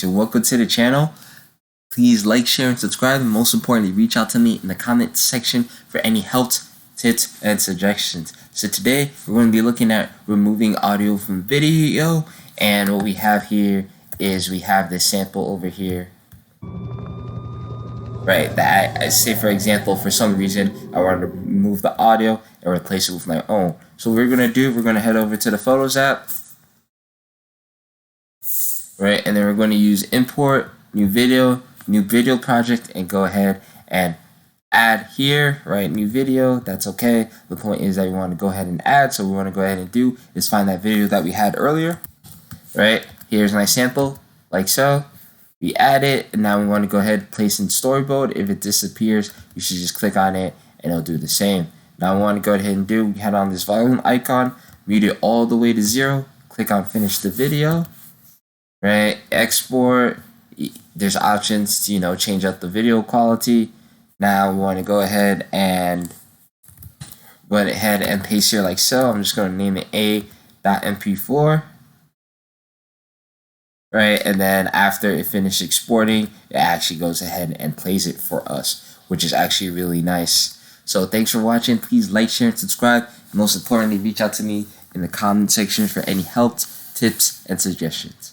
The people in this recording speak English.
So welcome to the channel. Please like, share, and subscribe, and most importantly, reach out to me in the comment section for any help, tips, and suggestions. So today, we're going to be looking at removing audio from video, and what we have here is we have this sample over here, right, that I say, for example, for some reason, I want to remove the audio and replace it with my own. So what we're going to do, we're going to head over to the Photos app, right, and then we're going to use import, new video project, and go ahead and add here, right, new video. That's okay. The point is that we want to go ahead and add, so we want to go ahead and do is find that video that we had earlier, right? Here's my sample, like so. We add it, and now we want to go ahead and place in storyboard. If it disappears, you should just click on it and it'll do the same. Now we want to go ahead and we head on this volume icon, mute it all the way to 0, click on finish the video, right? Export. There's options to change up the video quality. Now we want to go ahead and paste here like so. I'm just going to name it a.mp4, right? And then after it finishes exporting, it actually goes ahead and plays it for us, which is actually really nice. So thanks for watching. Please like, share, and subscribe. And most importantly, reach out to me in the comment section for any help, tips, and suggestions.